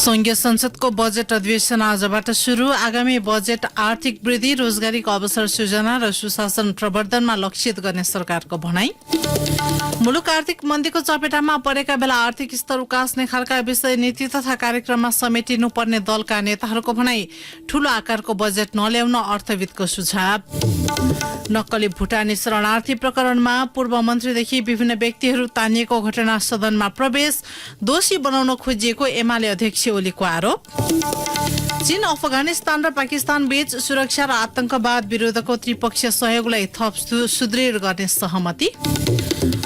संघीय संसदको बजेट अधिवेशन आजबाट शुरू। आगामी बजेट आर्थिक वृद्धि, रोजगारीको अवसर सृजना र सुशासन प्रवर्धनमा लक्षित गर्ने सरकारको भनाई। मुलुक आर्थिक मन्दीको चपेटामा परेका बेला आर्थिक स्तर उकास्ने खालका विषय नीति तथा कार्यक्रममा समेटिनुपर्ने दलका नेताहरूको भनाई। ठूलो आकारको बजेट नल्याउन अर्थविदको सुझाव। नक्कली भुटानी शरणार्थी प्रकरणमा पूर्व मन्त्रीदेखि विभिन्न व्यक्तिहरू तानिएको घटना सदनमा प्रवेश। दोषी बनाउन खोजिएको एमाले अध्यक्ष ओलीको आरोप। चीन, अफगानिस्तान र पाकिस्तान बीच सुरक्षा र आतंकवाद विरुद्धको त्रिपक्षीय सहयोगलाई थप सुदृढ गर्ने सहमति।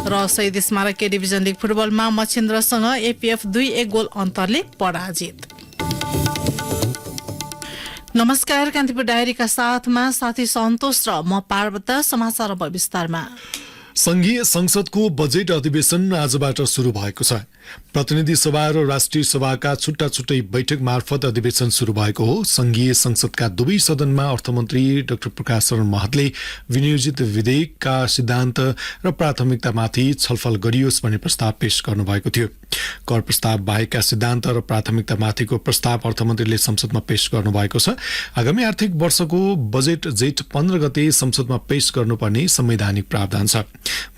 र शहीद स्मारक ए डिभिजन लिग फुटबलमा मच्छिन्द्रसँग एपीएफ 2-1 गोल अन्तरले पराजित। नमस्कार, कान्तिपुर डायरीका साथमा साथी सन्तोष र म पार्वता। समाचार अब विस्तारमा। संघीय संसदको बजेट अधिवेशन आजबाट शुरू भएको छ। प्रतिनिधि सभा र राष्ट्रिय सभाका छुट्टा छुट्टै बैठक मार्फत अधिवेशन शुरू भएको हो। संघीय संसदका दुवै सदनमा अर्थमन्त्री डाक्टर प्रकाश शरण महतले विनियोजित विधेयकका सिद्धान्त र प्राथमिकतामाथि छलफल गरियोस् भन्ने प्रस्ताव पेश गर्नुभएको थियो। कर प्रस्ताव बाहेकका सिद्धान्त र प्राथमिकतामाथिको प्रस्ताव अर्थमन्त्रीले संसदमा पेश गर्नुभएको छ। आगामी आर्थिक वर्षको बजेट जेठ 15 गते संसदमा पेश गर्नुपर्ने संवैधानिक प्रावधान छ।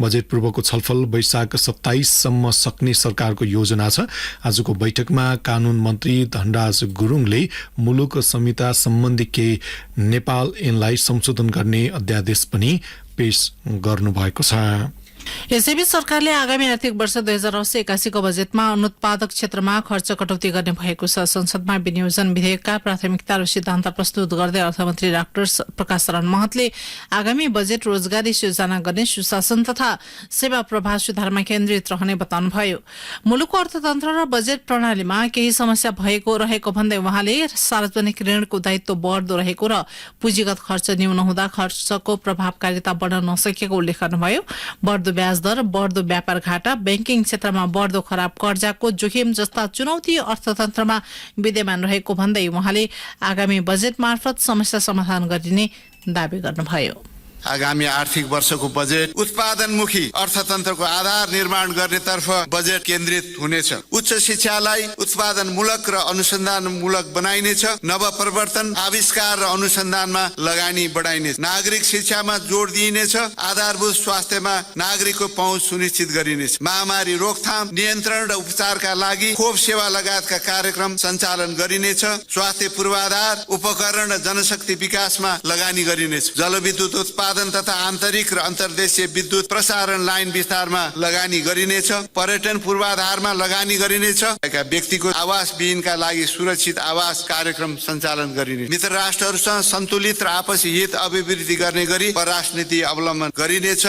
बजेट पूर्वको छलफल वैशाख 27 सम्म सक्ने सरकारको योजना छ। आजको बैठकमा कानून मन्त्री धनराज गुरुङले मुलुक संहिता सम्बन्धी केही नेपाल ऐनलाई संशोधन गर्ने अध्यादेश पनि पेश गर्नुभएको छ। यसैबीच सरकारले आगामी आर्थिक वर्ष 2080-81 को बजेटमा अनुत्पादक क्षेत्रमा खर्च कटौती गर्ने भएको छ। संसदमा विनियोजन विधेयकका प्राथमिकता र सिद्धान्त प्रस्तुत गर्दै अर्थमन्त्री डाक्टर प्रकाश शरण महतले आगामी बजेट रोजगारी सृजना गर्ने, सुशासन तथा सेवा प्रवाह सुधारमा केन्द्रित रहने बताउनुभयो। मुलुकको अर्थतन्त्र र बजेट प्रणालीमा केही समस्या रहेको भन्दै उहाँले सार्वजनिक ऋणको दायित्व बढ्दो रहेको र पुँजीगत खर्च न्यून हुँदा खर्चको प्रभावकारिता बढ्न नसकेको उल्लेख गर्नुभयो। बढ्दो ब्याज दर, बढ्दो व्यापार घाटा, बैंकिङ क्षेत्रमा बढ्दो खराब कर्जाको जोखिम जस्ता चुनौती अर्थतन्त्रमा विद्यमान रहेको भन्दै उहाँले आगामी बजेट मार्फत समस्या समाधान गरिने दावी गर्नुभयो। आगामी आर्थिक वर्षको बजेट उत्पादनमुखी अर्थतन्त्रको आधार निर्माण गर्नेतर्फ बजेट केन्द्रित हुनेछ। उच्च शिक्षालाई उत्पादनमूलक र अनुसन्धानमूलक बनाइनेछ। नवप्रवर्तन, आविष्कार र अनुसन्धानमा लगानी बढाइनेछ। नागरिक शिक्षामा जोड दिइनेछ। आधारभूत स्वास्थ्यमा नागरिकको पहुँच सुनिश्चित गरिनेछ। महामारी रोकथाम, नियन्त्रण र उपचारका लागि खोप सेवा लगायतका कार्यक्रम सञ्चालन गरिनेछ। स्वास्थ्य पूर्वाधार, उपकरण र जनशक्ति विकासमा लगानी गरिनेछ। जलविद्युत उत्पादन तथा आन्तरिक र अन्तर्देशीय विद्युत प्रसारण लाइन विस्तारमा लगानी गरिनेछ। पर्यटन पूर्वाधारमा लगानी गरिनेछ। व्यक्तिको आवास विहीनका लागि सुरक्षित आवास कार्यक्रम सञ्चालन गरिनेछ। मित्र राष्ट्रहरूसँग सन्तुलित र आपसी हित अभिवृद्धि गर्ने गरी परराष्ट्र नीति अवलम्बन गरिनेछ।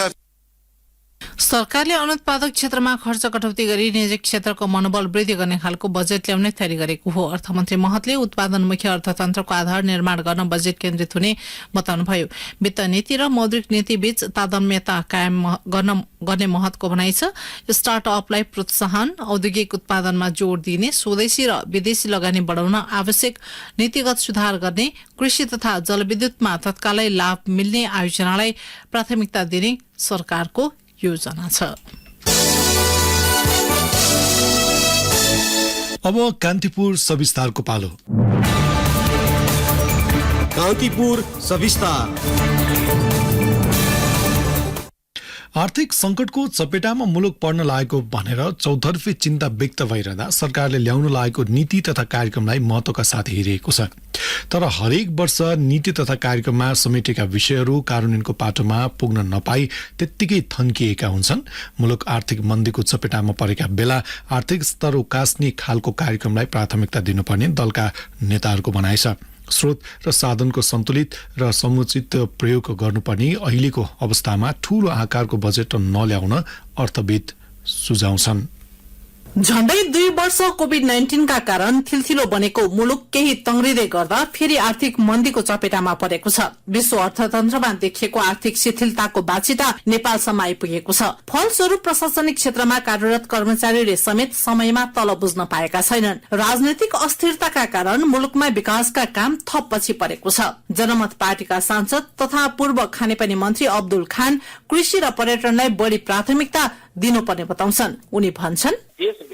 सरकारले अनुत्पादक क्षेत्रमा खर्च कटौती गरी निजी क्षेत्रको मनोबल वृद्धि गर्ने खालको बजेट ल्याउने तयारी गरेको हो। अर्थमन्त्री महतले उत्पादनमुखी अर्थतन्त्रको आधार निर्माण गर्न बजेट केन्द्रित हुने बताउनुभयो। वित्त नीति र मौद्रिक नीति बीच तादम्यता कायम गर्ने महतको भनाइ छ। स्टार्टअपलाई प्रोत्साहन, औद्योगिक उत्पादनमा जोड दिने, स्वदेशी र विदेशी लगानी बढाउन आवश्यक नीतिगत सुधार गर्ने, कृषि तथा जलविद्युतमा तत्कालै लाभ मिल्ने आयोजनालाई प्राथमिकता दिने सरकारको योजना छ। अब कान्तिपुर सविस्तारको पालो। कान्तिपुर सविस्तार। आर्थिक संकटको चपेटामा मुलुक पर्न लागेको भनेर चौतर्फी चिन्ता व्यक्त भइरहँदा सरकारले ल्याउन लागेको नीति तथा कार्यक्रमलाई महत्त्वका साथ हेरिएको छ। तर हरेक वर्ष नीति तथा कार्यक्रममा समेटेका विषयहरू कार्यान्वयनको पाटोमा पुग्न नपाई त्यत्तिकै थन्किएका हुन्छन्। मुलुक आर्थिक मन्दीको चपेटामा परेका बेला आर्थिक स्तर उकास्ने खालको कार्यक्रमलाई प्राथमिकता दिनुपर्ने दलका नेताहरूको भनाइ छ। स्रोत र साधनको सन्तुलित र समुचित प्रयोग गर्नुपर्ने अहिलेको अवस्थामा ठूलो आकारको बजेट नल्याउन अर्थविद सुझाउँछन्। झण्डै 2 वर्ष कोभिड-19 का कारण थिलथिलो बनेको मुलुक केही तङ्ग्रिँदै गर्दा फेरि आर्थिक मन्दीको चपेटामा परेको छ। विश्व अर्थतन्त्रमा देखिएको आर्थिक शिथिलताको बाछिटा नेपालसम्म आइपुगेको छ। फलस्वरूप प्रशासनिक क्षेत्रमा कार्यरत कर्मचारीले समेत समयमा तलब बुझ्न पाएका छैनन्। राजनैतिक अस्थिरताका कारण मुलुकमा विकासका काम थप पछि परेको छ। जनमत पार्टीका सांसद तथा पूर्व खानेपानी मन्त्री अब्दुल खान कृषि र पर्यटनलाई बढी प्राथमिकता दिनुपर्ने बताउँछन्। उनी भन्छन्,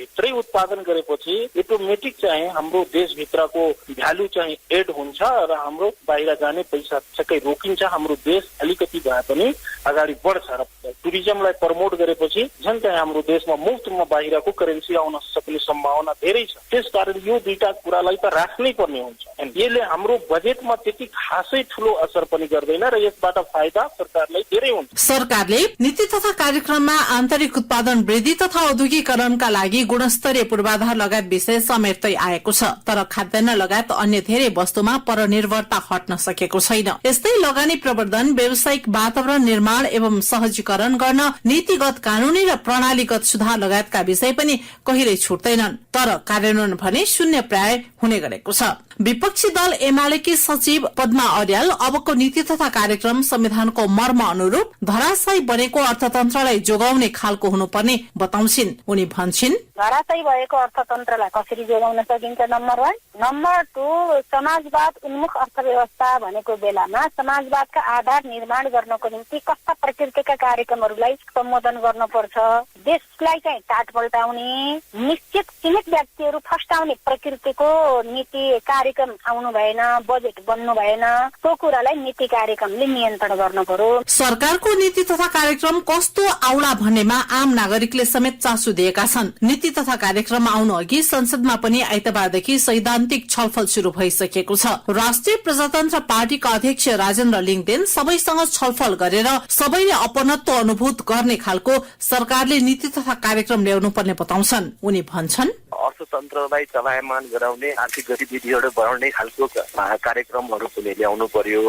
भित्रै उत्पादन गरेपछि अटोमेटिक चाहिँ हाम्रो देशभित्रको भ्यालु चाहिँ एड हुन्छ र हाम्रो बाहिर जाने पैसा ठ्याक्कै रोकिन्छ। हाम्रो देश अलिकति भए पनि अगाडि बढ्छ र टुरिज्मलाई प्रमोट गरेपछि झन् चाहिँ हाम्रो देशमा मुफ्तमा बाहिरको करेन्सी आउन सक्ने सम्भावना धेरै छ। त्यसकारण यो दुईटा कुरालाई त राख्नै पर्ने हुन्छ। यसले हाम्रो बजेटमा त्यति खासै ठूलो असर पनि गर्दैन र यसबाट फाइदा सरकारलाई धेरै हुन्छ। सरकारले नीति तथा कार्यक्रममा आन्तरिक उत्पादन वृद्धि तथा औद्योगिकरणका लागि गुणस्तरीय पूर्वाधार लगायत विषय समेट्दै आएको छ, तर खाद्यान्न लगायत अन्य धेरै वस्तुमा परनिर्भरता हट्न सकेको छैन। यस्तै लगानी प्रवर्धन, व्यावसायिक वातावरण निर्माण एवं सहजीकरण गर्न नीतिगत, कानूनी र प्रणालीगत सुधार लगायतका विषय पनि कहिल्यै छुट्दैनन्, तर कार्यान्वयन भने शून्य प्राय हुने गरेको छ। विपक्षी दल एमालेकी सचिव पद्मा अर्याल अबको नीति तथा कार्यक्रम संविधानको मर्म अनुरूप धराशायी बनेको अर्थतन्त्रलाई जोगाउने खालको हुनुपर्ने बताउँछिन्। उनी भन्छिन्, धराशायी भएको अर्थतन्त्रलाई कसरी जोगाउन सकिन्छ, नम्बर 1। नम्बर 2, समाजवाद उन्मुख अर्थव्यवस्था भनेको बेलामा समाजवादका आधार निर्माण गर्नको निम्ति कस्ता प्रकृतिका कार्यक्रमहरूलाई सम्बोधन गर्नुपर्छ, देशलाई चाहिँ टाट पल्टाउने, निश्चित सीमित व्यक्तिहरू फस्टाउने प्रकृतिको नीति कार्यक्रम आउनु भएन, बजेट बन्नु भएन, त्यो कुरालाई नीति कार्यक्रमले नियन्त्रण गर्नु पर्यो। सरकारको नीति तथा कार्यक्रम कस्तो आउला भन्नेमा आम नागरिकले समेत चासो दिएका छन्। नीति तथा कार्यक्रम आउनु अघि संसदमा पनि आइतबारदेखि सैद्धान्तिक छलफल शुरू भइसकेको छ। राष्ट्रिय प्रजातन्त्र पार्टीका अध्यक्ष राजेन्द्र लिङदेन सबैसँग छलफल गरेर सबैले अपनत्व अनुभूत गर्ने खालको सरकारले नीति तथा कार्यक्रम ल्याउनु पर्ने बताउँछन्। उनी भन्छन्, अर्थतन्त्रलाई चलायमान गराउने, आर्थिक गतिविधिहरू बढाउने खालको कार्यक्रमहरू पनि ल्याउनु पर्यो।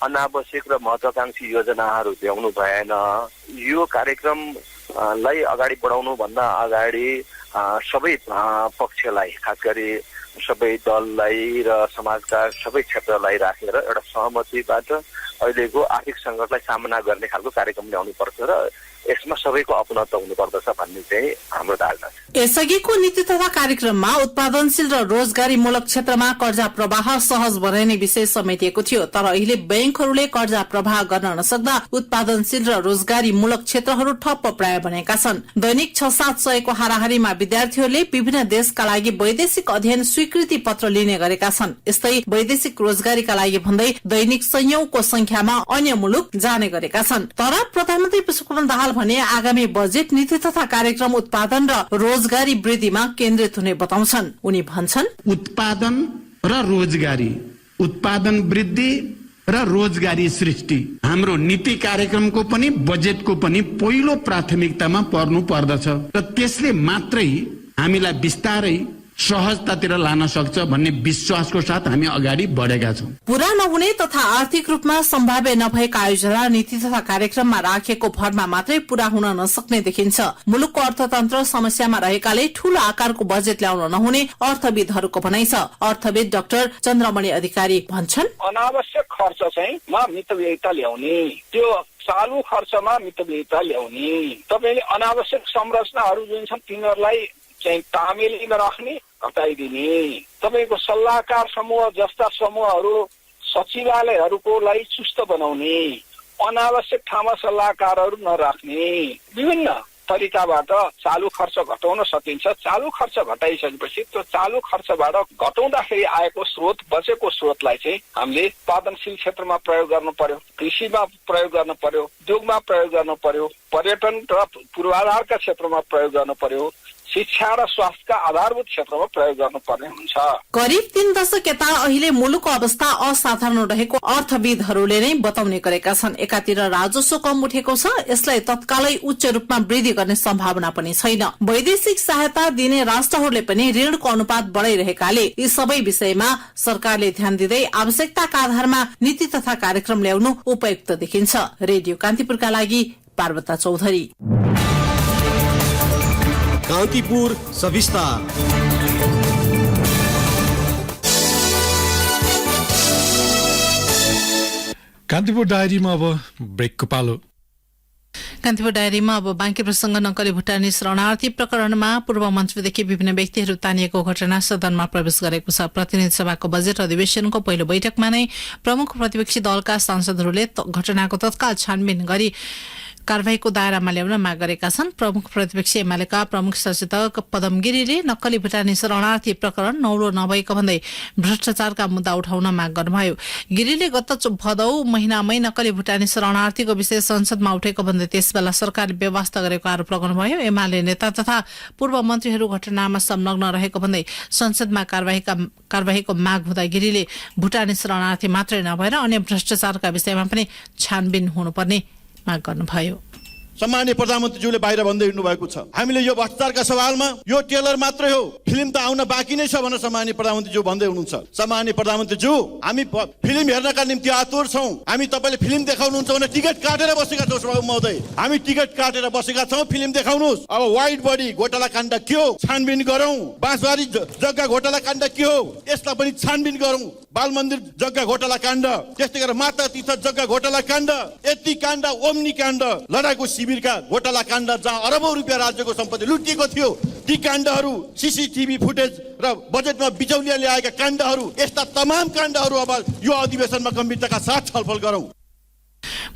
अनावश्यक र महत्वाकांक्षी योजनाहरू ल्याउनु भएन। यो कार्यक्रमलाई अगाडि बढाउनु भन्दा अगाडि सबै पक्षलाई, खास गरी सबै दललाई र समाजका सबै क्षेत्रलाई राखेर एउटा सहमतिबाट अहिलेको आर्थिक सङ्कटलाई सामना गर्ने खालको कार्यक्रम ल्याउनु पर्छ र यसमा सबैको अपनत्व हुनुपर्दछ भन्ने चाहिँ हाम्रो धारणा छ। यसअघिको नीति तथा कार्यक्रममा उत्पादनशील र रोजगारीमूलक क्षेत्रमा कर्जा प्रवाह सहज बनाइने विषय समेटिएको थियो, तर अहिले बैंकहरूले कर्जा प्रवाह गर्न नसक्दा उत्पादनशील र रोजगारीमूलक क्षेत्रहरू ठप्प प्राय बनेका छन्। दैनिक 6-7 को हाराहारीमा विद्यार्थीहरूले विभिन्न देशका लागि वैदेशिक अध्ययन स्वीकृति पत्र लिने गरेका छन्। यस्तै वैदेशिक रोजगारीका लागि भन्दै दैनिक सयौंको संख्यामा अन्य मुलुक जाने गरेका छन्। तर प्रधानमन्त्री पुष्पकमल दाहाल भने आगामी बजेट नीति तथा कार्यक्रम उत्पादन र रोजगारी वृद्धिमा केन्द्रित हुने बताउँछन्। उनी भन्छन्, उत्पादन र रोजगारी, उत्पादन वृद्धि र रोजगारी सृष्टि हाम्रो नीति कार्यक्रमको पनि बजेटको पनि पहिलो प्राथमिकतामा पर्नु पर्दछ र त्यसले मात्रै हामीलाई बिस्तारै सहजतातिर लान सक्छ भन्ने विश्वासको साथ हामी अगाडि बढेका छौं। पूरा नहुने तथा आर्थिक रूपमा सम्भाव्य नभएका आयोजना नीति तथा कार्यक्रममा राखेको भरमा मात्रै पूरा हुन नसक्ने देखिन्छ। मुलुकको अर्थतन्त्र समस्यामा रहेकाले ठूलो आकारको बजेट ल्याउन नहुने अर्थविदहरूको भनाइ छ। अर्थविद डाक्टर चन्द्रमणि अधिकारी भन्छन्, अनावश्यक खर्च चाहिँ मितव्ययिता ल्याउने, त्यो चालू खर्चमा मितव्ययिता ल्याउने, तपाईले अनावश्यक संरचनाहरू जुन छन् तिनीहरूलाई चाहिँ तामेलीमा राख्ने, हटाइदिने, तपाईको सल्लाहकार समूह जस्ता समूहहरू सचिवालयहरूको लागि चुस्त बनाउने, अनावश्यक ठाउँमा सल्लाहकारहरू नराख्ने, विभिन्न तरिकाबाट चालू खर्च घटाउन सकिन्छ। चालू खर्च घटाइसकेपछि त्यो चालू खर्चबाट घटाउँदाखेरि आएको स्रोत, बचेको स्रोतलाई चाहिँ हामीले उत्पादनशील क्षेत्रमा प्रयोग गर्नु पर्यो, कृषिमा प्रयोग गर्नु पर्यो, उद्योगमा प्रयोग गर्नु पर्यो, पर्यटन र पूर्वाधारका क्षेत्रमा प्रयोग गर्नु पर्यो, शिक्षा र स्वास्थ्यका आधारभूत क्षेत्रमा प्रयोग गर्नुपर्ने हुन्छ। करिब 3 दशक यता अहिले मुलुकको अवस्था असाधारण रहेको अर्थविदहरूले नै बताउने गरेका छन्। एकातिर राजस्व कम उठेको छ, यसलाई तत्कालै उच्च रूपमा वृद्धि गर्ने सम्भावना पनि छैन। वैदेशिक सहायता दिने राष्ट्रहरूले पनि ऋणको अनुपात बढाइरहेकाले यी सबै विषयमा सरकारले ध्यान दिँदै आवश्यकताका आधारमा नीति तथा कार्यक्रम ल्याउनु उपयुक्त देखिन्छ। रेडियो कान्तिपुरका लागि पार्वता चौधरी। कान्तिपुर सविस्तार। कान्तिपुर डायरीमा अब ब्रेकको पालो। कान्तिपुर डायरीमा अब बाँकी प्रसंग नक्कली भुटानी शरणार्थी प्रकरणमा पूर्व मन्त्रीदेखि विभिन्न व्यक्तिहरू तानिएको घटना सदनमा प्रवेश गरेको छ। प्रतिनिधि सभाको बजेट अधिवेशनको पहिलो बैठकमा नै प्रमुख प्रतिपक्षी दलका सांसदहरूले घटनाको तत्काल छानबिन गरी कारबाहीको दायरामा ल्याउन माग गरेका छन्। प्रमुख प्रतिपक्षी एमालेका प्रमुख सचेतक पदम गिरीले नक्कली भुटानी शरणार्थी प्रकरण नौलो नभएको भन्दै भ्रष्टाचारका मुद्दा उठाउन माग गर्नुभयो। गिरीले गत भदौ महिनामै नक्कली भुटानी शरणार्थीको विषय संसदमा उठेको भन्दै त्यसबेला सरकारले व्यवस्था गरेको आरोप लगाउनुभयो। एमाले नेता तथा पूर्व मन्त्रीहरू घटनामा संलग्न रहेको भन्दै संसदमा कारबाहीको माग हुँदा गिरीले भुटानी शरणार्थी मात्रै नभएर अन्य भ्रष्टाचारका विषयमा पनि छानबिन हुनुपर्ने माग गर्नुभयो। सम्माननीय प्रधानमन्त्रीज्यूले बाहिर भन्दै हिँड्नु भएको छ, हामीले यो भ्रष्टाचारका सवालमा यो टेलर मात्रै हो, फिल्म त आउन बाँकी नै छ भनेर सम्माननीय प्रधानमन्त्रीज्यू भन्दै हुनुहुन्छ। सम्माननीय प्रधानमन्त्रीज्यू, हामी फिल्म हेर्नका निम्ति आतुर छौँ। हामी तपाईँले फिल्म देखाउनुहुन्छ भने टिकट काटेर बसेका छौँ सभामुख महोदय, हामी टिकट काटेर बसेका छौँ, फिल्म देखाउनुहोस्। अब वाइट बडी घोटाला काण्ड के हो छानबिन गरौँ, बाँसबारी जग्गा घोटाला काण्ड के हो यसलाई पनि छानबिन गरौँ, बाल मन्दिर जग्गा घोटाला काण्ड, त्यस्तै गरेर माता तीर्थ जग्गा घोटाला काण्ड, यति काण्ड, ओम्नी काण्ड, लडाकु शिविरका घोटाला काण्ड जहाँ अरबौं रुपियाँ राज्यको सम्पत्ति लुटिएको थियो, ती काण्डहरू, सीसीटीभी फुटेज र बजेटमा बिचौलिया ल्याएका काण्डहरू, यस्ता तमाम काण्डहरू अब यो अधिवेशनमा गम्भीरताका साथ छलफल गरौँ।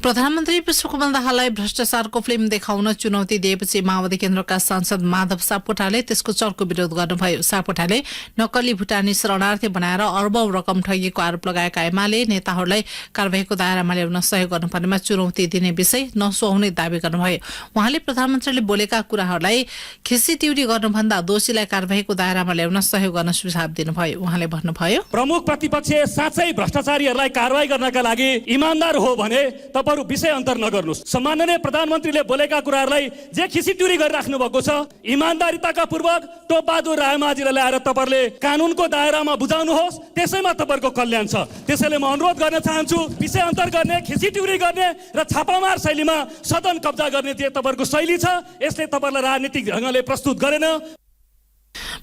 प्रधानमन्त्री पुष्पकमल दाहाललाई भ्रष्टाचारको फिल्म देखाउन चुनौती दिएपछि माओवादी केन्द्रका सांसद माधव सापकोटाले त्यसको चर्को विरोध गर्नुभयो। सापकोटाले नक्कली भुटानी शरणार्थी बनाएर अरबौं रकम ठगिएको आरोप लगाएका एमाले नेताहरूलाई कारबाहीको दायरामा ल्याउन सहयोग गर्नुपर्नेमा चुनौती दिने विषय नसुहाउने दावी गर्नुभयो। उहाँले प्रधानमन्त्रीले बोलेका कुराहरूलाई खिसीटिउरी गर्नुभन्दा दोषीलाई कारबाहीको दायरामा ल्याउन सहयोग गर्न सुझाव दिनुभयो। उहाँले भन्नुभयो, प्रमुख प्रतिपक्ष साँच्चै भ्रष्टाचारीहरूलाई कारबाही गर्नका लागि इमानदार हो भने तपाईहरु विषय अन्तर नगर्नुस्। सम्माननीय प्रधानमन्त्रीले बोलेका कुराहरूलाई जे खिसीटुरी गरिराख्नु भएको छ, इमानदारीताका पूर्वक टोपबहादुर रायमाझीलाई ल्याएर तपाईहरुले कानुनको दायरामा बुझाउनुहोस्, त्यसैमा तपाईहरुको कल्याण छ। त्यसैले म अनुरोध गर्न चाहन्छु, विषय अन्तर गर्ने, खिसीटुरी गर्ने र छापामार शैलीमा सदन कब्जा गर्ने तपाईहरुको शैली छ। यसले तपाईहरुलाई राजनीतिक ढंगले प्रस्तुत गरेन।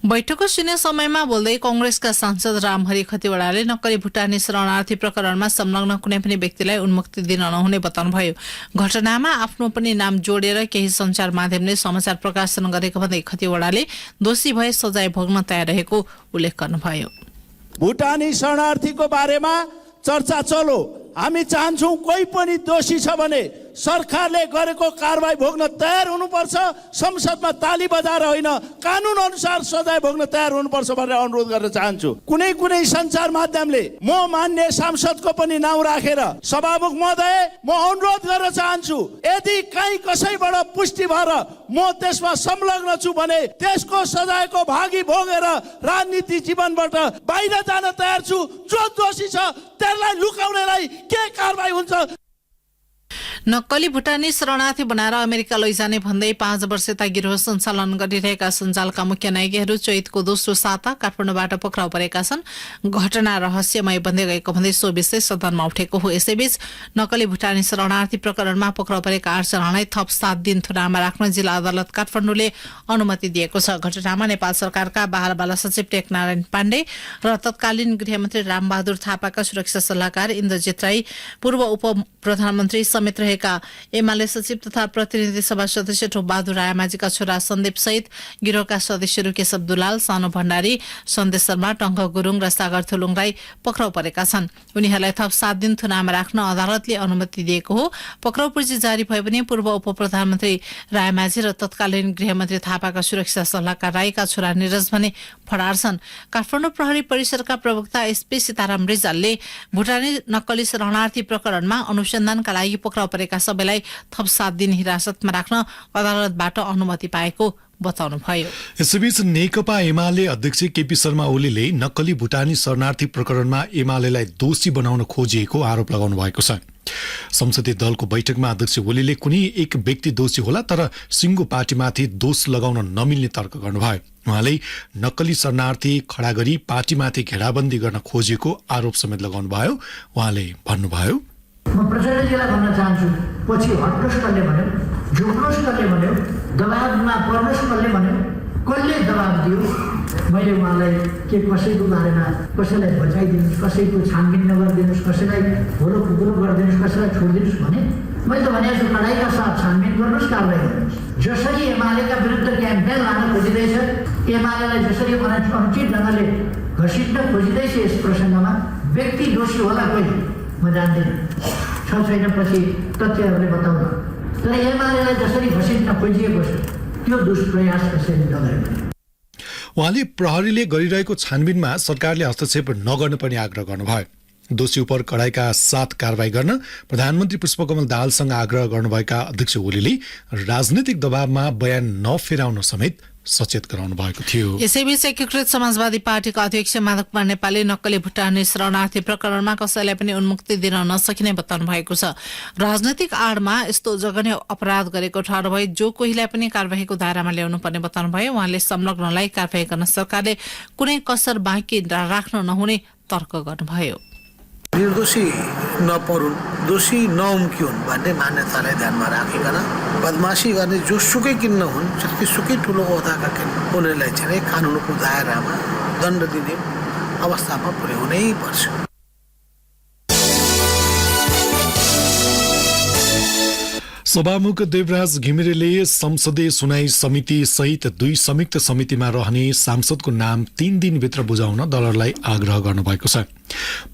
बैठकको शून्य समयमा बोल्दै कांग्रेसका सांसद रामहरि खतिवड़ाले नक्कली भुटानी शरणार्थी प्रकरणमा संलग्न कुनै पनि व्यक्तिलाई उन्मुक्ति दिन नहुने बताउनुभयो। घटनामा आफ्नो पनि नाम जोडेर केही सञ्चार माध्यमले समाचार प्रकाशन गरेको भन्दै खतिवड़ाले दोषी भए सजाय भोग्न तयार रहेको उल्लेख गर्नुभयो। भुटानी शरणार्थीको बारेमा चर्चा चलो, हामी चाहन्छौं कोही पनि दोषी छ भने सरकारले गरेको कारबाही भोग्न तयार हुनुपर्छ। संसदमा ताली बजाएर होइन, कानून अनुसार सजाय भोग्न तयार हुनुपर्छ भनेर अनुरोध गर्न चाहन्छु। कुनै कुनै सञ्चार माध्यमले म मान्ने सांसदको पनि नाउँ राखेर सभामुख महोदय म अनुरोध गर्न चाहन्छु, यदि कहीँ कसैबाट पुष्टि भएर म त्यसमा संलग्न छु भने त्यसको सजायको भागी भोगेर राजनीति जीवनबाट बाहिर जान तयार छु। जो दोषी छ त्यसलाई लुकाउनेलाई के कारबाही हुन्छ? नक्कली भुटानी शरणार्थी बनाएर अमेरिका लैजाने भन्दै 5 वर्ष यता गिरोह सञ्चालन गरिरहेका सञ्जालका मुख्य नायकहरू चैतको दोस्रो साता काठमाडौँबाट पक्राउ परेका छन्। घटना रहस्यमय बन्दै गएको भन्दै सो विषय सदनमा उठेको हो। यसैबीच नक्कली भुटानी शरणार्थी प्रकरणमा पक्राउ परेका 8 जनालाई थप 7 दिन थुनामा राख्न जिल्ला अदालत काठमाडौँले अनुमति दिएको छ। घटनामा नेपाल सरकारका बाल बाल सचिव टेकनारायण पाण्डे र तत्कालीन गृहमन्त्री रामबहादुर थापाका सुरक्षा सल्लाहकार इन्द्रजित राई, पूर्व उप प्रधानमन्त्री समेत रहेका एमाले सचिव तथा प्रतिनिधि सभा सदस्य टोपबहादुर रायमाझीका छोरा सन्दीप सहित गिरोहका सदस्यहरू केशव दुलाल, सानो भण्डारी, सन्देश शर्मा, टङ्क गुरुङ र सागर थुलुङ राई पक्राउ परेका छन्। उनीहरूलाई थप 7 दिन थुनामा राख्न अदालतले अनुमति दिएको हो। पक्राउ पर्ची जारी भए पनि पूर्व उप प्रधानमन्त्री रायमाझी र तत्कालीन गृहमन्त्री थापाका सुरक्षा सल्लाहकार राईका छोरा निरज भने फरार छन्। काठमाडौँ प्रहरी परिसरका प्रवक्ता एसपी सीताराम रिजालले भुटानी नक्कली शरणार्थी प्रकरणमा अनुसन्धानका लागि पक्राउ परेका सबैलाई थप 7 दिन हिरासतमा राख्न अदालतबाट अनुमति पाएको बताउनुभयो। यसैबीच नेकपा एमाले अध्यक्ष केपी शर्मा ओलीले नक्कली भुटानी शरणार्थी प्रकरणमा एमालेलाई दोषी बनाउन खोजिएको आरोप लगाउनु भएको छ। संसदीय दलको बैठकमा अध्यक्ष ओलीले कुनै एक व्यक्ति दोषी होला तर सिङ्गो पार्टीमाथि दोष लगाउन नमिल्ने तर्क गर्नुभयो। उहाँले नक्कली शरणार्थी खडा गरी पार्टीमाथि घेराबन्दी गर्न खोजिएको आरोप समेत लगाउनुभयो। उहाँले भन्नुभयो, म प्रचण्डजीलाई भन्न चाहन्छु, पछि हट्नुहोस् कसले भन्यो, झुक्नुहोस् कसले भन्यो, दबाबमा पर्नुहोस् कसले भन्यो, कसले दबाब दियो? मैले उहाँलाई के कसैको बारेमा कसैलाई बचाइदिनुहोस्, कसैको छानबिन नगरिदिनुहोस्, कसैलाई होरो फुकुरो गरिदिनुहोस्, कसैलाई छोडिदिनुहोस् भने मैले त भनेको छु कडाइका साथ छानबिन गर्नुहोस्, कारबाही गर्नुहोस्। जसरी एमालेका विरुद्ध क्याम्पेन लान खोजिँदैछ, एमालेलाई जसरी अनुचित ढङ्गले घसिट्न खोजिँदैछ, यस प्रसङ्गमा व्यक्ति दोषी होला कोही म जान्दिनँ, छैन पछि तथ्यहरूले बताउनु। तर एमालेलाई जसरी घसिट्न खोजिएको छ त्यो दुष्प्रयास कसैले नगर्नु। उहाँले प्रहरीले गरिरहेको छानबिनमा सरकारले हस्तक्षेप नगर्न पनि आग्रह गर्नुभयो। दोषी उप कडाइका साथ कारवाही गर्न प्रधानमन्त्री पुष्पकमल दाहालसँग आग्रह गर्नुभएका अध्यक्ष ओलीले राजनैतिक दबावमा बयान नफेराउन समेत सचेत गराउनु भएको थियो। यसैबीच एकीकृत समाजवादी पार्टीका अध्यक्ष माधव कुमार नेपालले नक्कली भुटानी शरणार्थी प्रकरणमा कसैलाई पनि उन्मुक्ति दिन नसकिने बताउनु भएको छ। राजनैतिक आडमा यस्तो जघन्य अपराध गरेको ठाडो भए जो कोहीलाई पनि कारबाहीको दायरामा ल्याउनु पर्ने बताउनु भयो। उहाँले संलग्नलाई कारबाही गर्न सरकारले कुनै कसर बाँकी राख्न नहुने तर्क गर्नुभयो। निर्दोषी नपरुन्, दोषी नउम्किउन् भन्ने मान्यतालाई ध्यानमा राखिकन बदमासी गर्ने जोसुकै किन नहुन्, जतिसुकै ठुलो ओहदाका किन उनीहरूलाई चाहिँ कानुनको दायरामा दण्ड दिने अवस्थामा पुर्याउनै पर्छ। सभामुख देवराज घिमिरेले संसदीय सुनाई समिति सहित 2 संयुक्त समितिमा रहने सांसदको नाम 3 दिनभित्र बुझाउन दलहरूलाई आग्रह गर्नुभएको छ।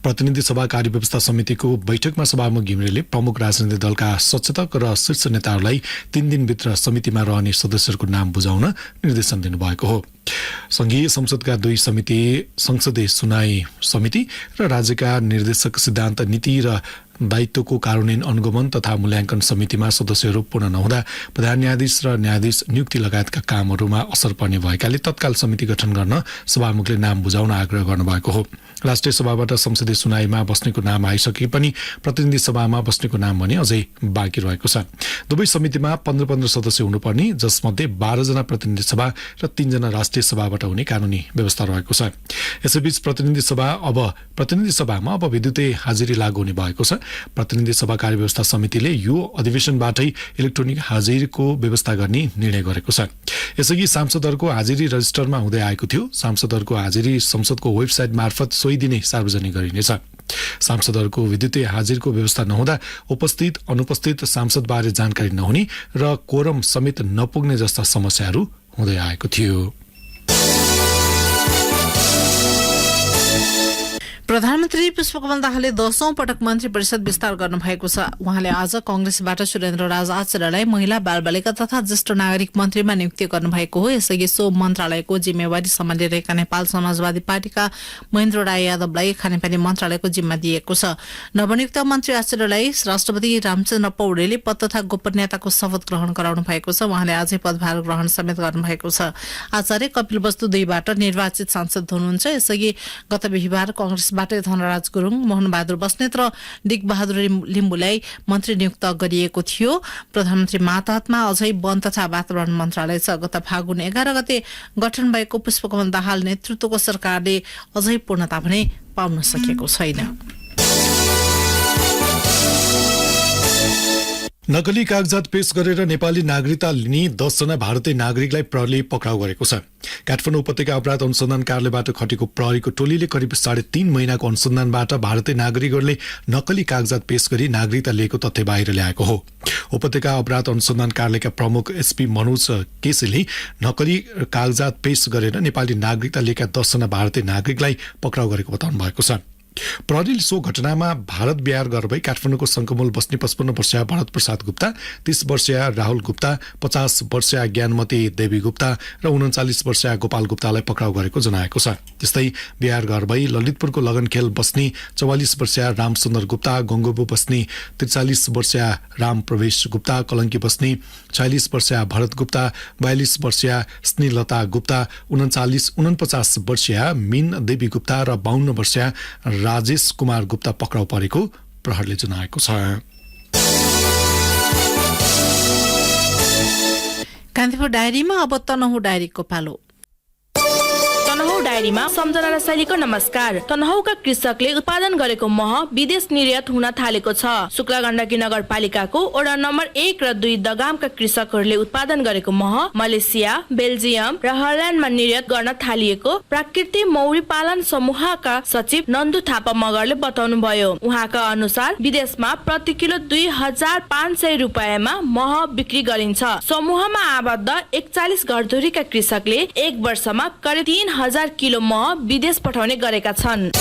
प्रतिनिधि सभा कार्यव्यवस्था समितिको बैठकमा सभामुख घिमिरेले प्रमुख राजनैतिक दलका सचेतक र शीर्ष नेताहरूलाई 3 दिनभित्र समितिमा रहने सदस्यहरूको नाम बुझाउन निर्देशन दिनुभएको हो। संघीय संसदका 2 समिति संसदीय सुनाई समिति र राज्यका निर्देशक सिद्धान्त नीति र दायित्वको कार्यान्वयन अनुगमन तथा मूल्याङ्कन समितिमा सदस्यहरू पूर्ण नहुँदा प्रधान न्यायाधीश र न्यायाधीश नियुक्ति लगायतका कामहरूमा असर पर्ने भएकाले तत्काल समिति गठन गर्न सभामुखले नाम बुझाउन आग्रह गर्नुभएको हो। राष्ट्रिय सभाबाट संसदीय सुनाईमा बस्नेको नाम आइसके पनि प्रतिनिधि सभामा बस्नेको नाम भने अझै बाँकी रहेको छ। दुवै समितिमा 15-15 सदस्य हुनुपर्ने, जसमध्ये 12 जना प्रतिनिधि सभा र 3 जना राष्ट्रिय सभाबाट हुने कानूनी व्यवस्था रहेको छ। यसैबीच प्रतिनिधि सभामा अब विद्युतीय हाजिरी लागू हुने भएको छ। प्रतिनिधि सभा कार्यव्यवस्था समितिले यो अधिवेशनबाटै इलेक्ट्रोनिक हाजिरीको व्यवस्था गर्ने निर्णय गरेको छ। यसअघि सांसदहरूको हाजिरी रजिस्टरमा हुँदै आएको थियो। सांसदहरूको हाजिरी संसदको वेबसाइट मार्फत सोही दिनै सार्वजनिक गरिनेछ। सांसदहरूको विद्युतीय हाजिरीको व्यवस्था नहुँदा उपस्थित अनुपस्थित सांसदबारे जानकारी नहुने र कोरम समेत नपुग्ने जस्ता समस्याहरू हुँदै आएको थियो। प्रधानमन्त्री पुष्पकमल दाहालले 10औं पटक मन्त्री परिषद विस्तार गर्नुभएको छ। उहाँले आज कांग्रेसबाट सुरेन्द्र राज आचार्यलाई महिला बालबालिका तथा ज्येष्ठ नागरिक मन्त्रीमा नियुक्ति गर्नुभएको हो। यसअघि सो मन्त्रालयको जिम्मेवारी सम्हालिरहेका नेपाल समाजवादी पार्टीका महेन्द्र राय यादवलाई खानेपानी मन्त्रालयको जिम्मा दिएको छ। नवनियुक्त मन्त्री आचार्यलाई राष्ट्रपति रामचन्द्र पौडेलले पद तथा गोपनीयताको शपथ ग्रहण गराउनु भएको छ। उहाँले आजै पदभार ग्रहण समेत गर्नुभएको छ। आचार्य कपिलवस्तु 2बाट निर्वाचित सांसद हुनुहुन्छ। यसअघि गत बिहिबार कांग्रेस धनराज गुरुङ, मोहनबहादुर बस्नेत र डिकबहादुर लिम्बुलाई मन्त्री नियुक्त गरिएको थियो। प्रधानमन्त्री मातहतमा अझै वन तथा वातावरण मन्त्रालय छ। गत फागुन 11 गते गठन भएको पुष्पकमल दाहाल नेतृत्वको सरकारले अझै पूर्णता भने पाउन सकेको छैन। नकली कागजात पेश गरेर नेपाली नागरिकता लिने 10 जना भारतीय नागरिकलाई प्रहरीले पक्राउ गरेको छ। काठमाडौँ उपत्यका अपराध अनुसन्धान कार्यालयबाट खटेको प्रहरीको टोलीले करिब 3.5 महिनाको अनुसन्धानबाट भारतीय नागरिकहरूले नकली कागजात पेश गरी नागरिकता लिएको तथ्य बाहिर ल्याएको हो। उपत्यका अपराध अनुसन्धान कार्यालयका प्रमुख एसपी मनोज केसीले नकली कागजात पेश गरेर नेपाली नागरिकता लिएका 10 जना भारतीय नागरिकलाई पक्राउ गरेको बताउनु भएको छ। प्रहरीले सो घटनामा भारत बिहार गएर भई काठमाडौँको शङ्कमूल बस्ने 55 वर्षीय भरत प्रसाद गुप्ता, 30 वर्षीय राहुल गुप्ता, 50 वर्षीय ज्ञानमती देवी गुप्ता र 39 वर्षीय गोपाल गुप्तालाई पक्राउ गरेको जनाएको छ। त्यस्तै बिहार गएर भई ललितपुरको लगनखेल बस्ने 44 वर्षीय रामचन्द्र गुप्ता, गङ्गोबु बस्ने 43 वर्षीय राम प्रवेश गुप्ता, कलङ्की बस्ने 46 वर्षीय भरत गुप्ता, 42 वर्षीय स्नेहलता गुप्ता, 49 वर्षीय मीन देवी गुप्ता र 52 वर्षीय राजेश कुमार गुप्ता पक्राउ परेको प्रहरीले जनाएको छ। कान्तिपुर डायरीमा अब तनहुँ डायरीको पालो। तनहुँ डायरीमा सम्झना र शैलीको नमस्कार। तनहुँका कृषकले उत्पादन गरेको मह विदेश निर्यात हुन थालेको छ। शुक्ला गण्डकी नगरपालिकाको वडा नम्बर 1 र 2 दगामका कृषकहरूले उत्पादन गरेको मह मलेसिया, बेल्जियम र हल्यान्डमा निर्यात गर्न थालिएको प्राकृतिक मौरी पालन समूहका सचिव नन्दु थापा मगरले बताउनु भयो। उहाँका अनुसार विदेशमा प्रति किलो 2500 रुपियाँमा मह बिक्री गरिन्छ। समूहमा आबद्ध 41 घरधुरीका कृषकले 1 वर्षमा करिब 3000 किलो मह विदेश पठाउने गरेका छन्।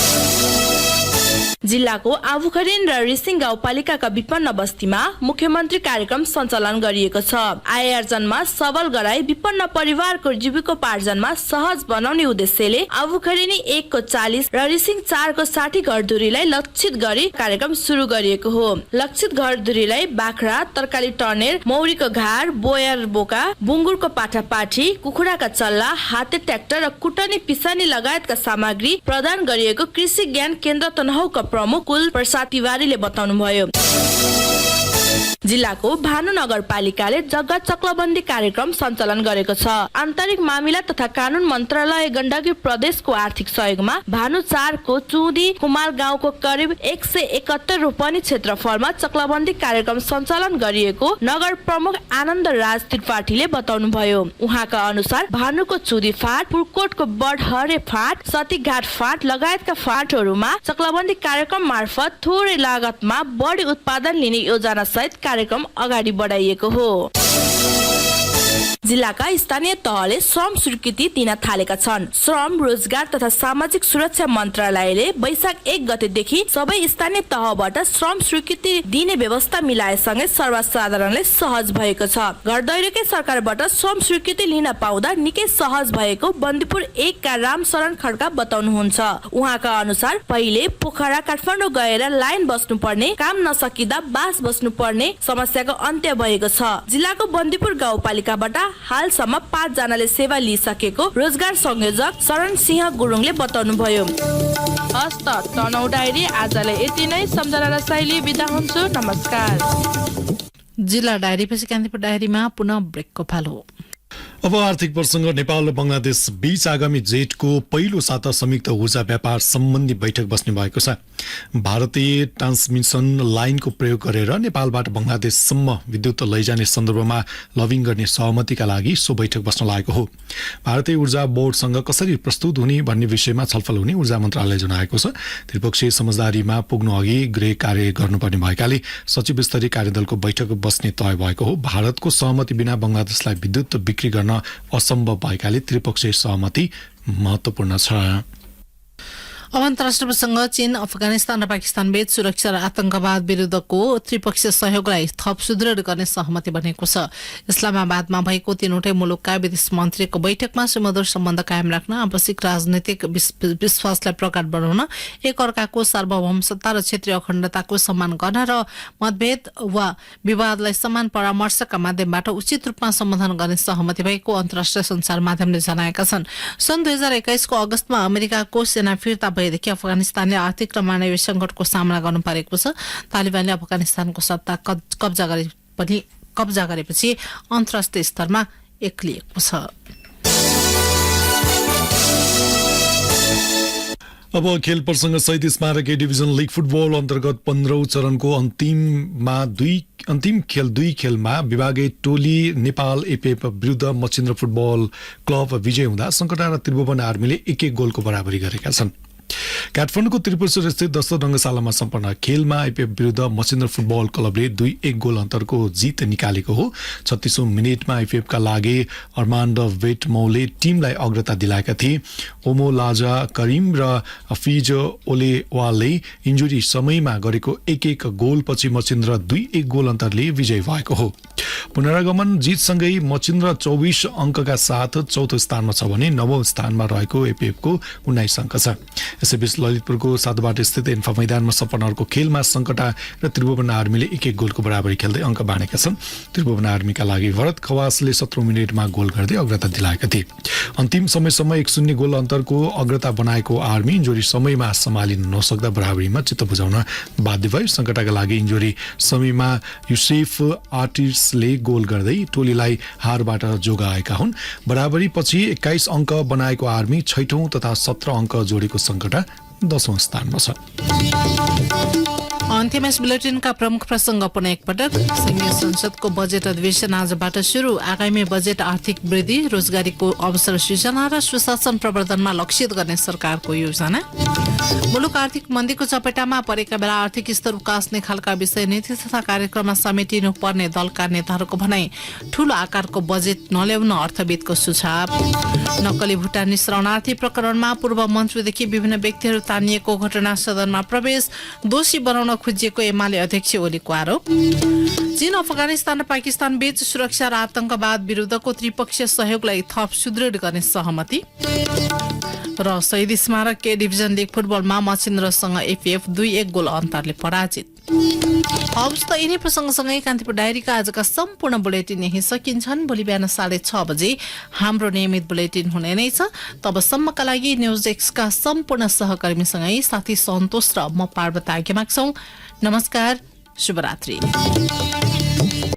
जिल्लाको आभुखरिन र रिसिङ गाउँपालिकाका विपन्न बस्तीमा मुख्यमन्त्री कार्यक्रम सञ्चालन गरिएको छ। आय आर्जनमा सबल गराई विपन्न परिवारको जीविकोपार्जनमा सहज बनाउने उद्देश्यले आभुखरिनी 1 को 40 र रिसिङ 4 को 60 घरधुरीलाई लक्षित गरी कार्यक्रम सुरु गरिएको हो। लक्षित घरधुरीलाई बाख्रा, तरकारी टर्नेर, मौरीको घार, बोयर बोका, बुङ्गुरको पाठापाठी, कुखुराका चल्ला, हाते ट्र्याक्टर र कुटनी पिसानी लगायतका सामग्री प्रदान गरिएको कृषि ज्ञान केन्द्र तनहुका प्रमुख कुल प्रसाद तिवारीले बताउनुभयो। जिल्लाको भानु नगरपालिकाले जग्गा चक्लबन्दी कार्यक्रम सञ्चालन गरेको छ। आन्तरिक मामिला तथा कानून मन्त्रालय गण्डकी प्रदेशको आर्थिक सहयोगमा भानु 4 को चुदी कुमार गाउँको करिब 171 रोपनी क्षेत्रफलमा चक्लबन्दी कार्यक्रम सञ्चालन गरिएको नगर प्रमुख आनन्द राज त्रिपाठीले बताउनुभयो। उहाँका अनुसार भानुको चुदी फाँट, पुर्कोटको बडहरे फाँट, सतीघाट फाँट लगायतका फाँटहरूमा चक्लबन्दी कार्यक्रम मार्फत थोरै लागतमा बढी उत्पादन लिने योजना सहित कार्यक्रम अगाडि बढाइएको हो। जिल्लाका स्थानीय तहले श्रम स्वीकृति दिन थालेका छन्। श्रम, रोजगार तथा सामाजिक सुरक्षा मन्त्रालयले वैशाख 1 गतेदेखि सबै स्थानीय तहबाट श्रम स्वीकृति दिने व्यवस्था मिलाएसँगै सर्वसाधारणले सहज भएको छ। घरदैरकै सरकारबाट श्रम स्वीकृति लिन पाउँदा निकै सहज भएको बन्दीपुर 1 का रामशरण खड्का बताउनुहुन्छ। उहाँका अनुसार पहिले पोखरा काठमाडौँ गएर लाइन बस्नुपर्ने, काम नसकिँदा बास बस्नुपर्ने समस्याको अन्त्य भएको छ। जिल्लाको बन्दीपुर गाउँपालिकाबाट हालसम्म 5 जनाले सेवा लिइसकेको रोजगार संयोजक शरण सिंह गुरुङले बताउनुभयो। हस्त तनहुँ डायरी आजलाई यति नै। सम्झना र शैली बिदा हुन्छु। नमस्कार। जिल्ला डायरीपछि कान्तिपुर डायरीमा पुनः ब्रेकको पालो। अब आर्थिक प्रसंग। नेपाल र बंगलादेश बीच आगामी जेठको पहिलो साता संयुक्त ऊर्जा व्यापार सम्बन्धी बैठक बस्ने भएको छ। भारतीय ट्रान्समिसन लाइनको प्रयोग गरेर नेपालबाट बंगलादेशसम्म विद्युत लैजाने सन्दर्भमा लबिङ गर्ने सहमतिका लागि सो बैठक बस्न लागेको हो। भारतीय ऊर्जा बोर्डसँग कसरी प्रस्तुत हुने भन्ने विषयमा छलफल हुने ऊर्जा मन्त्रालयले जनाएको छ। त्रिपक्षीय समझदारीमा पुग्नु अघि गृह कार्य गर्नुपर्ने भएकाले सचिव स्तरीय कार्यदलको बैठक बस्ने तय भएको हो। भारतको सहमति बिना बंगलादेशलाई विद्युत बिक्री गर्न असम्भव भएकाले त्रिपक्षीय सहमति महत्वपूर्ण छ। अब अन्तर्राष्ट्रिय प्रसंग। चीन, अफगानिस्तान र पाकिस्तान बीच सुरक्षा र आतंकवाद विरुद्धको त्रिपक्षीय सहयोगलाई थप सुदृढ गर्ने सहमति बनेको छ। इस्लामाबादमा भएको तीनवटै मुलुकका विदेश मन्त्रीको बैठकमा सुमधुर सम्बन्ध कायम राख्न, आपसिक राजनैतिक विश्वासलाई प्रकट बनाउन, एक अर्काको सार्वभौमसत्ता र क्षेत्रीय अखण्डताको सम्मान गर्न र मतभेद वा विवादलाई समान परामर्शका माध्यमबाट उचित रूपमा समाधान गर्ने सहमति भएको अन्तर्राष्ट्रिय सञ्चार माध्यमले जनाएका छन्। सन् 2021 को अगस्तमा अमेरिकाको सेना फिर्ता भएदेखि अफगानिस्तानले आर्थिक र मानवीय संकटको सामना गर्नु परेको छ। तालिबानले अफगानिस्तानको सत्ता कब्जा गरेपछि अन्तर्राष्ट्रिय स्तरमा एक्लिएको छ। अब खेल प्रसंग सहित स्मारक ए डिभिजन लीग फुटबल अन्तर्गत 15औं चरणको अन्तिम खेल 2 खेलमा विभागीय टोली नेपाल एपीएफ विरुद्ध मचिन्द्र फुटबल क्लब विजय हुँदा सङ्कटा र त्रिभुवन आर्मीले 1-1 गोलको बराबरी गरेका छन्। काठमाडौँको त्रिपुरेश्वर स्थित दशरथ रङ्गशालामा सम्पन्न खेलमा एपीएफ विरुद्ध मचिन्द्र फुटबल क्लबले 2-1 गोल अन्तरको जित निकालेको हो। 36औं मिनेटमा एपीएफका लागि अर्मान्ड वेटमौले टिमलाई अग्रता दिलाएका थिए। ओमो लाजा करिम र फिज ओलेवालले इन्जुरी समयमा गरेको 1-1 गोलपछि मचिन्द्र 2-1 गोल अन्तरले विजय भएको हो। पुनरागमन जितसँगै मचिन्द्र 24 अङ्कका साथ चौथो स्थानमा छ भने 9औं स्थानमा रहेको एपीएफको 19 अङ्क छ। यसैबीच ललितपुरको सातबाट स्थित इन्फा मैदानमा सम्पन्न अर्को खेलमा सङ्कटा र त्रिभुवन आर्मीले 1-1 गोलको बराबरी खेल्दै अङ्क बाँडेका छन्। त्रिभुवन आर्मीका लागि भरत खवासले 17औं मिनेटमा गोल गर्दै अग्रता दिलाएका थिए। अन्तिम समयसम्म 1-0 गोल अन्तरको अग्रता बनाएको आर्मी इन्जुरी समयमा सम्हालिन नसक्दा बराबरीमा चित्त बुझाउन बाध्य भयो। सङ्कटाका लागि इन्जुरी समयमा युसेफ आर्टिस्टले गोल गर्दै टोलीलाई हारबाट जोगाएका हुन्। बराबरी पछि 21 अङ्क बनाएको आर्मी 6औं तथा 17 अङ्क जोडेको सङ्कटा 10औं स्थानमा छ। अन्त्यमा यस बुलेटिनका प्रमुख प्रसंग पुनः एकपटक। संघीय संसदको बजेट अधिवेशन आजबाट शुरू। आगामी बजेट आर्थिक वृद्धि, रोजगारीको अवसर सृजना र सुशासन प्रवर्धनमा लक्षित गर्ने सरकारको योजना। मुलुक आर्थिक मन्दीको चपेटामा परेका बेला आर्थिक स्तर उकास्ने खालका विषय नीति तथा कार्यक्रममा समेटिनु पर्ने दलका नेताहरूको भनाई। ठूलो आकारको बजेट नल्याउन अर्थविदको सुझाव। नक्कली भुटानी शरणार्थी प्रकरणमा पूर्व मन्त्रीदेखि विभिन्न व्यक्तिहरू तानिएको घटना सदनमा प्रवेश। दोषी बनाउन खोजिएको एमाले अध्यक्ष ओलीको आरोप। चीन, अफगानिस्तान र पाकिस्तान बीच सुरक्षा र आतंकवाद विरुद्धको त्रिपक्षीय सहयोगलाई थप सुदृढ गर्ने सहमति। र शहीद स्मारक के डिभिजन लिग फुटबलमा मचिन्द्रसँग एफएफ 2-1 गोल अन्तरले पराजित। हवस् त यिनै प्रसङ्गसँगै कान्तिपुर डायरीका आजका सम्पूर्ण बुलेटिन यही सकिन्छन्। भोलि बिहान 6:30 बजे हाम्रो नियमित बुलेटिन हुने नै छ। तबसम्मका लागि न्युज डेस्कका सम्पूर्ण सहकर्मीसँगै साथी सन्तोष र म पार्वता आज्ञा माग्छौं। नमस्कार, शुभरात्रि।